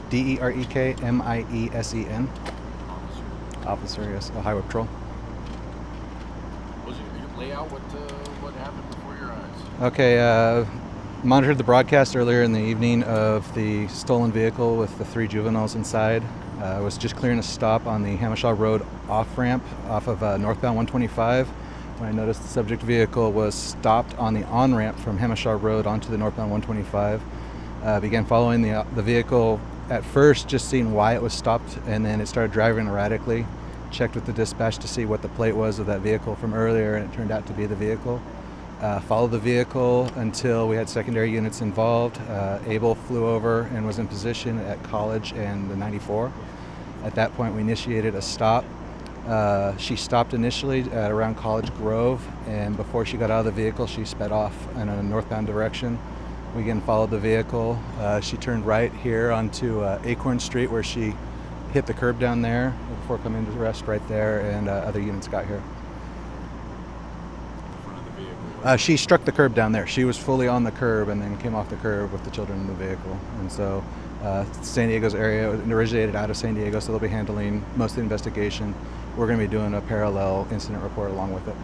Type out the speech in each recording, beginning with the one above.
Derekmisen. Officer, yes, a highway patrol. Was it lay out what happened before your eyes? Okay, monitored the broadcast earlier in the evening of the stolen vehicle with the 3 juveniles inside. I was just clearing a stop on the Hamishaw Road off-ramp off of northbound 125 when I noticed the subject vehicle was stopped on the on-ramp from Hamishaw Road onto the northbound 125. Began following the vehicle, at first just seeing why it was stopped, and then it started driving erratically. Checked with the dispatch to see what the plate was of that vehicle from earlier, and it turned out to be the vehicle. Followed the vehicle until we had secondary units involved. Able flew over and was in position at College and the 94. At that point, we initiated a stop. She stopped initially at around College Grove, and before she got out of the vehicle, she sped off in a northbound direction. We again followed the vehicle. She turned right here onto Acorn Street, where she hit the curb down there before coming to rest right there, and other units got here. She struck the curb down there. She was fully on the curb and then came off the curb with the children in the vehicle. And so San Diego's area originated out of San Diego, so they'll be handling most of the investigation. We're going to be doing a parallel incident report along with it.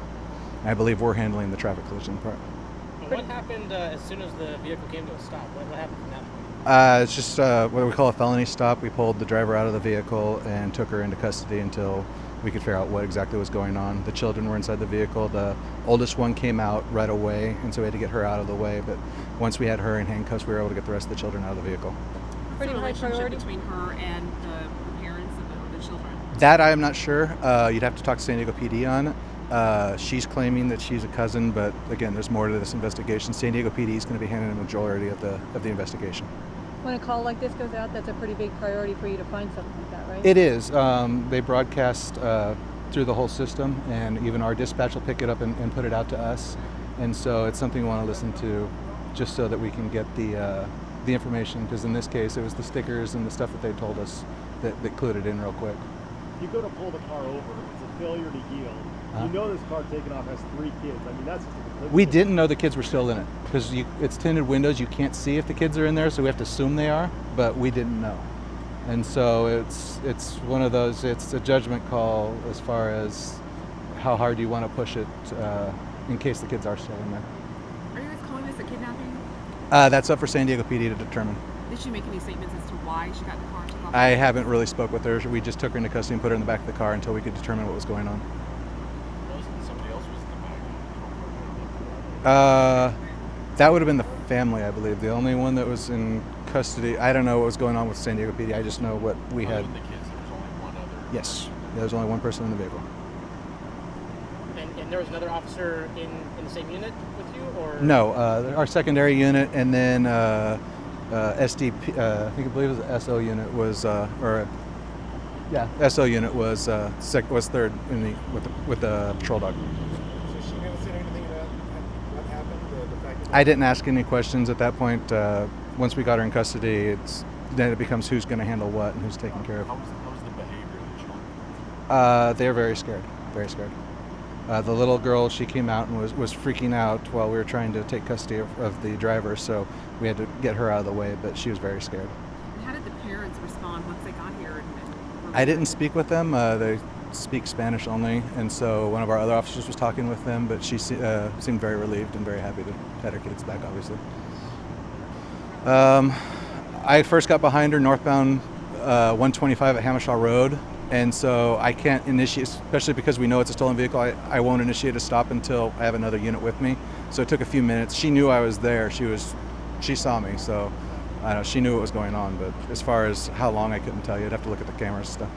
I believe we're handling the traffic collision part. What happened as soon as the vehicle came to a stop? What happened from that point? It's just what we call a felony stop. We pulled the driver out of the vehicle and took her into custody until we could figure out what exactly was going on. The children were inside the vehicle. The oldest one came out right away, and so we had to get her out of the way. But once we had her in handcuffs, we were able to get the rest of the children out of the vehicle. What's the relationship between her and the parents of the children? That I am not sure. You'd have to talk to San Diego PD on it. She's claiming that she's a cousin, but again, there's more to this investigation. San Diego PD is going to be handling the majority of the investigation. When a call like this goes out, that's a pretty big priority for you to find something like that, right? It is. They broadcast through the whole system, and even our dispatch will pick it up and put it out to us. And so it's something we want to listen to, just so that we can get the information. Because in this case, it was the stickers and the stuff that they told us that clued it in real quick. You go to pull the car over, it's a failure to yield. You know this car taken off has 3 kids. I mean, that's... We didn't know the kids were still in it because it's tinted windows. You can't see if the kids are in there, so we have to assume they are, but we didn't know. And so it's one of those, it's a judgment call as far as how hard you want to push it in case the kids are still in there. Are you guys calling this a kidnapping? That's up for San Diego PD to determine. Did she make any statements as to why she got in the car and took off? I haven't really spoke with her. We just took her into custody and put her in the back of the car until we could determine what was going on. Somebody else was in the back. That would have been the family, I believe. The only one that was in custody. I don't know what was going on with San Diego PD. I just know what we had. Other than the kids, there was only one other. Yes, there was only one person in the vehicle. And there was another officer in the same unit with you, or? No, our secondary unit, and then SDP. I believe it was the SO unit was, SO unit was third in with the patrol dog. So she never said anything about what happened? The fact that I didn't ask any questions at that point. Once we got her in custody, then it becomes who's going to handle what and who's taken care of. How was the behavior of the children? They're very scared. Very scared. The little girl, she came out and was freaking out while we were trying to take custody of the driver, so we had to get her out of the way, but she was very scared. And how did the parents respond once they got here? I didn't speak with them. They speak Spanish only, and so one of our other officers was talking with them, but she seemed very relieved and very happy to have her kids back, obviously. I first got behind her northbound 125 at Hamishaw Road, and so I can't initiate, especially because we know it's a stolen vehicle, I won't initiate a stop until I have another unit with me. So it took a few minutes. She knew I was there. She saw me, so I don't know, she knew what was going on, but as far as how long, I couldn't tell you. I'd have to look at the cameras and stuff.